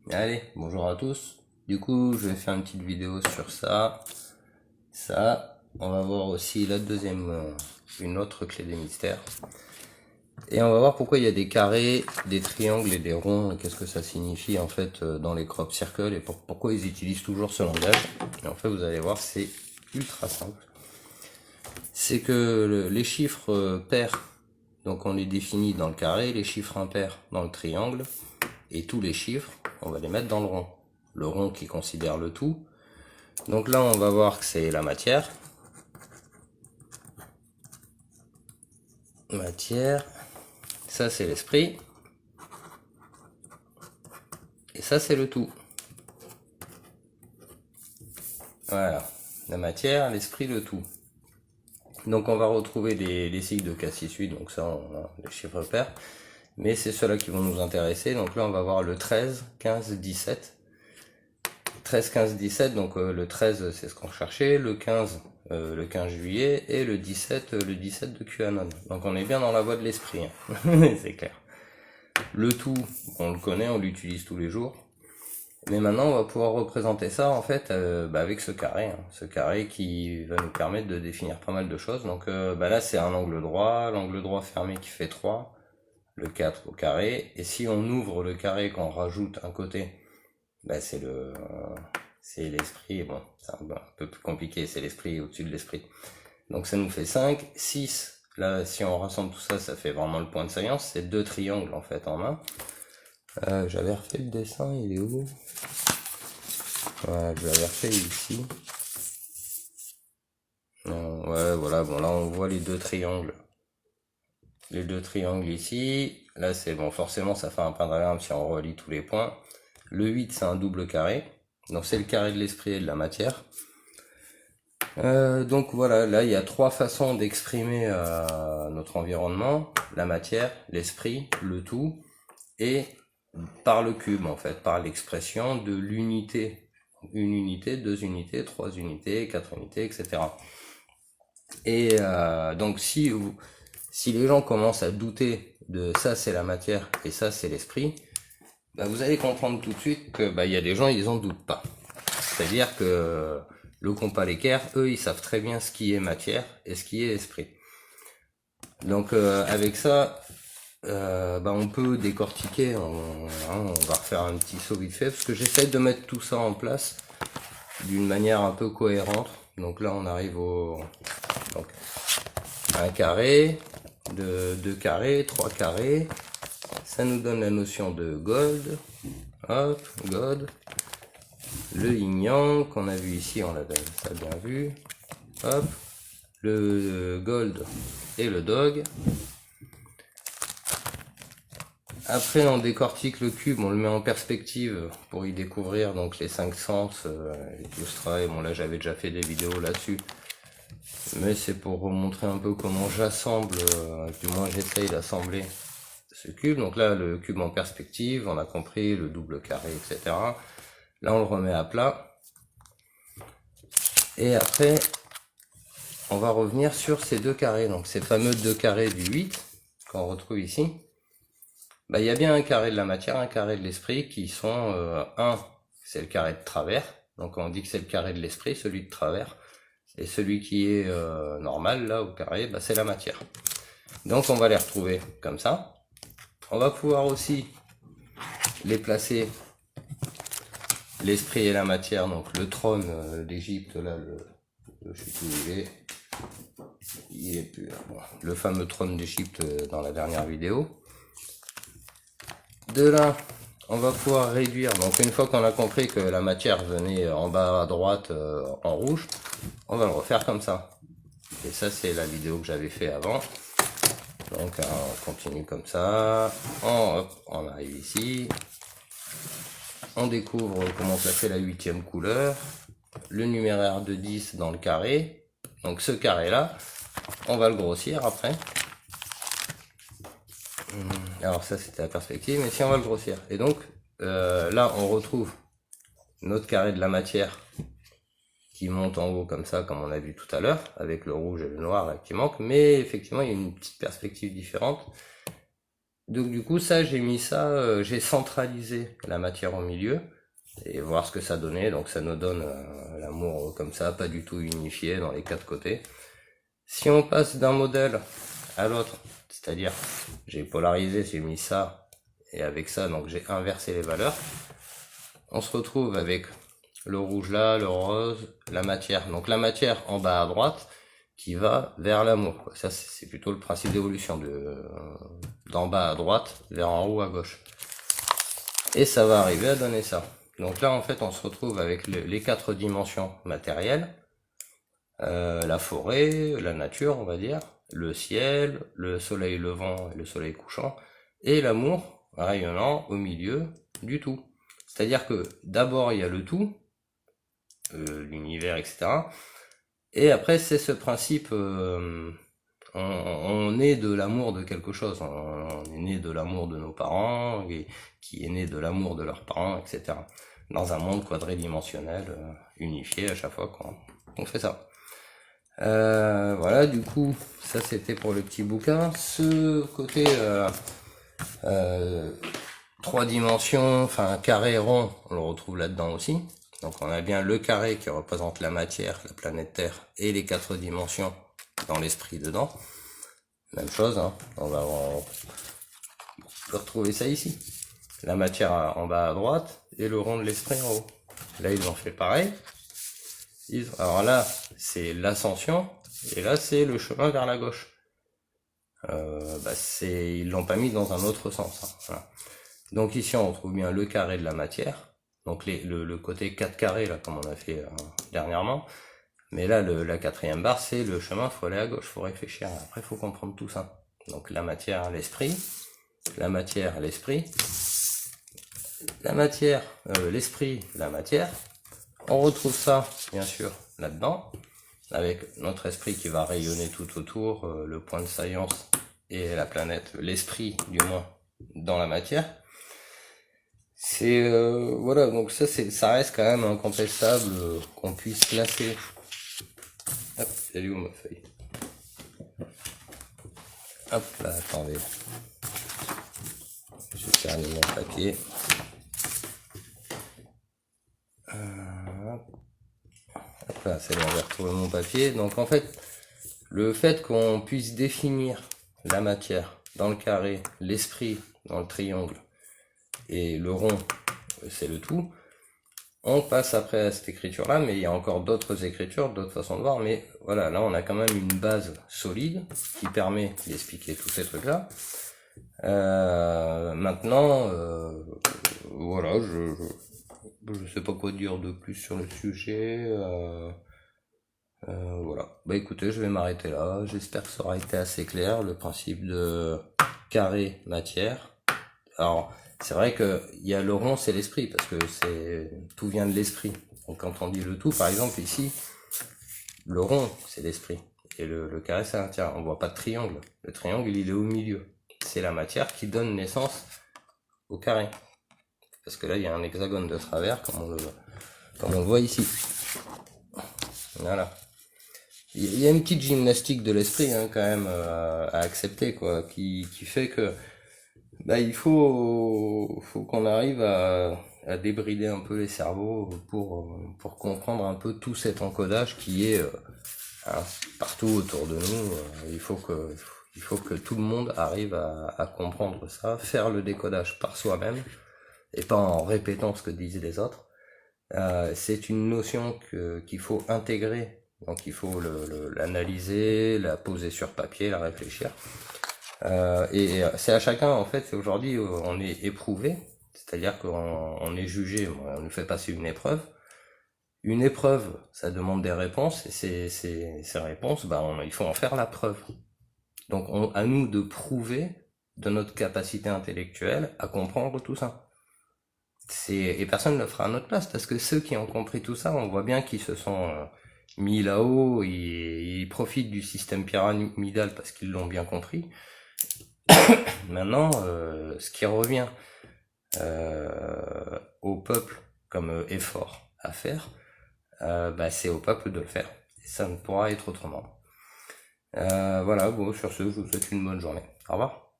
Allez, bonjour à tous. Du coup, je vais faire une petite vidéo sur ça. On va voir aussi la deuxième, une autre clé des mystères. Et on va voir pourquoi il y a des carrés, des triangles et des ronds, et qu'est-ce que ça signifie en fait dans les crop circles et pourquoi ils utilisent toujours ce langage. Et en fait, vous allez voir, c'est ultra simple. C'est que les chiffres pairs, donc on les définit dans le carré, les chiffres impairs dans le triangle, et tous les chiffres, on va les mettre dans le rond. Le rond qui considère le tout. Donc là, on va voir que c'est la matière. Matière. Ça, c'est l'esprit. Et ça, c'est le tout. Voilà. La matière, l'esprit, le tout. Donc on va retrouver les cycles de Cassis-8, donc ça, on a les chiffres pairs. Mais c'est ceux-là qui vont nous intéresser. Donc là, on va voir le 13, 15, 17. 13, 15, 17, donc le 13 c'est ce qu'on cherchait, le 15 juillet, et le 17 de QAnon. Donc on est bien dans la voie de l'esprit, hein. C'est clair. Le tout, on le connaît, on l'utilise tous les jours. Mais maintenant on va pouvoir représenter ça en fait avec ce carré, hein. Ce carré qui va nous permettre de définir pas mal de choses. Donc là c'est un angle droit fermé qui fait 3, le 4 au carré, et si on ouvre le carré, qu'on rajoute un côté, c'est l'esprit, bon, c'est un peu plus compliqué, c'est l'esprit au-dessus de l'esprit. Donc ça nous fait 5, 6, là si on rassemble tout ça, ça fait vraiment le point de science, c'est deux triangles en fait en main. J'avais refait le dessin, il est où? Ouais, je l'avais refait ici. Ouais, voilà, bon là on voit les deux triangles. Les deux triangles ici, là c'est bon, forcément ça fait un pentagramme si on relie tous les points. Le 8 c'est un double carré, donc c'est le carré de l'esprit et de la matière. Donc voilà, là il y a trois façons d'exprimer notre environnement, la matière, l'esprit, le tout, et par le cube en fait, par l'expression de l'unité. Une unité, deux unités, trois unités, quatre unités, etc. Et donc si les gens commencent à douter de ça c'est la matière et ça c'est l'esprit, vous allez comprendre tout de suite que il y a des gens ils en doutent pas. C'est-à-dire que le compas l'équerre, eux ils savent très bien ce qui est matière et ce qui est esprit. Donc avec ça, on peut décortiquer, on va refaire un petit saut vite fait, parce que j'essaie de mettre tout ça en place d'une manière un peu cohérente. Donc là on arrive au un carré, deux carrés, trois carrés, ça nous donne la notion de gold, hop, God, le yin-yang qu'on a vu ici, on l'a ça bien vu, hop, le gold et le dog. Après on décortique le cube, on le met en perspective pour y découvrir donc les 5 sens et tout ce travail. Bon là j'avais déjà fait des vidéos là-dessus, mais c'est pour vous montrer un peu comment j'assemble, du moins j'essaye d'assembler ce cube. Donc là le cube en perspective, on a compris le double carré, etc. Là on le remet à plat. Et après on va revenir sur ces deux carrés, donc ces fameux deux carrés du 8 qu'on retrouve ici. Il y a bien un carré de la matière, un carré de l'esprit qui sont un, c'est le carré de travers, donc on dit que c'est le carré de l'esprit, celui de travers, et celui qui est normal là au carré, c'est la matière. Donc on va les retrouver comme ça. On va pouvoir aussi les placer, l'esprit et la matière, donc le trône d'Égypte, là, je sais plus où il est plus là, bon, le fameux trône d'Égypte dans la dernière vidéo. De là, on va pouvoir réduire, donc une fois qu'on a compris que la matière venait en bas à droite en rouge, on va le refaire comme ça. Et ça c'est la vidéo que j'avais fait avant. Donc on continue comme ça, on arrive ici, on découvre comment ça fait la 8e couleur, le numéraire de 10 dans le carré, donc ce carré là, on va le grossir après. Alors ça c'était la perspective, mais si on va le grossir. Et donc là on retrouve notre carré de la matière qui monte en haut comme ça, comme on a vu tout à l'heure, avec le rouge et le noir là, qui manque, mais effectivement il y a une petite perspective différente. Donc du coup ça j'ai mis ça, j'ai centralisé la matière au milieu et voir ce que ça donnait. Donc ça nous donne l'amour comme ça, pas du tout unifié dans les quatre côtés. Si on passe d'un modèle à l'autre, c'est-à-dire j'ai polarisé, j'ai mis ça et avec ça, donc j'ai inversé les valeurs, on se retrouve avec le rouge là, le rose, la matière. Donc la matière en bas à droite qui va vers l'amour. Ça c'est plutôt le principe d'évolution d'en bas à droite vers en haut à gauche. Et ça va arriver à donner ça. Donc là en fait on se retrouve avec les quatre dimensions matérielles. La forêt, la nature on va dire, le ciel, le soleil levant et le soleil couchant, et l'amour rayonnant au milieu du tout. C'est-à-dire que d'abord il y a le tout, l'univers, etc. Et après c'est ce principe, on est de l'amour de quelque chose, on est né de l'amour de nos parents, et qui est né de l'amour de leurs parents, etc. Dans un monde quadridimensionnel, unifié à chaque fois qu'on fait ça. Voilà, du coup, ça c'était pour le petit bouquin. Ce côté 3 dimensions, enfin carré rond, on le retrouve là-dedans aussi. Donc on a bien le carré qui représente la matière, la planète Terre, et les 4 dimensions dans l'esprit dedans. Même chose, hein. On peut retrouver ça ici. La matière en bas à droite et le rond de l'esprit en haut. Là ils ont fait pareil. Alors là, c'est l'ascension, et là, c'est le chemin vers la gauche. Ils l'ont pas mis dans un autre sens. Hein. Voilà. Donc ici, on retrouve bien le carré de la matière, donc le côté 4 carrés, là, comme on a fait dernièrement. Mais là, la quatrième barre, c'est le chemin, faut aller à gauche, faut réfléchir. Après, faut comprendre tout ça. Donc la matière, l'esprit, la matière, l'esprit, la matière, l'esprit, la matière. On retrouve ça, bien sûr, là-dedans, avec notre esprit qui va rayonner tout autour, le point de saillance et la planète, l'esprit du moins, dans la matière. C'est voilà, donc ça reste quand même incontestable qu'on puisse classer. Hop, elle est où ma feuille? Hop là, attendez. Je vais terminer mon papier. Voilà, c'est bon, j'ai retrouvé mon papier. Donc en fait, le fait qu'on puisse définir la matière dans le carré, l'esprit dans le triangle et le rond, c'est le tout, on passe après à cette écriture-là, mais il y a encore d'autres écritures, d'autres façons de voir, mais voilà, là on a quand même une base solide qui permet d'expliquer tous ces trucs-là. Maintenant, voilà, je sais pas quoi dire de plus sur le sujet. Voilà. Bah écoutez, je vais m'arrêter là. J'espère que ça aura été assez clair, le principe de carré matière. Alors, c'est vrai que il y a le rond, c'est l'esprit, parce que tout vient de l'esprit. Donc quand on dit le tout, par exemple ici, le rond, c'est l'esprit. Et le carré, c'est la matière. On voit pas de triangle. Le triangle, il est au milieu. C'est la matière qui donne naissance au carré. Parce que là, il y a un hexagone de travers, comme on le voit ici. Voilà. Il y a une petite gymnastique de l'esprit, hein, quand même, à accepter, quoi, qui fait que il faut qu'on arrive à débrider un peu les cerveaux pour comprendre un peu tout cet encodage qui est hein, partout autour de nous. Il faut que tout le monde arrive à comprendre ça, faire le décodage par soi-même et pas en répétant ce que disent les autres. C'est une notion qu'il faut intégrer, donc il faut l'analyser, la poser sur papier, la réfléchir. Et c'est à chacun, en fait, aujourd'hui on est éprouvé, c'est-à-dire qu'on est jugé, on nous fait passer une épreuve. Une épreuve, ça demande des réponses, et ces réponses, il faut en faire la preuve. Donc à nous de prouver de notre capacité intellectuelle à comprendre tout ça. Et personne ne le fera à notre place, parce que ceux qui ont compris tout ça, on voit bien qu'ils se sont mis là-haut, ils profitent du système pyramidal parce qu'ils l'ont bien compris. Maintenant, ce qui revient au peuple comme effort à faire, c'est au peuple de le faire. Et ça ne pourra être autrement. Voilà, bon, sur ce, je vous souhaite une bonne journée. Au revoir.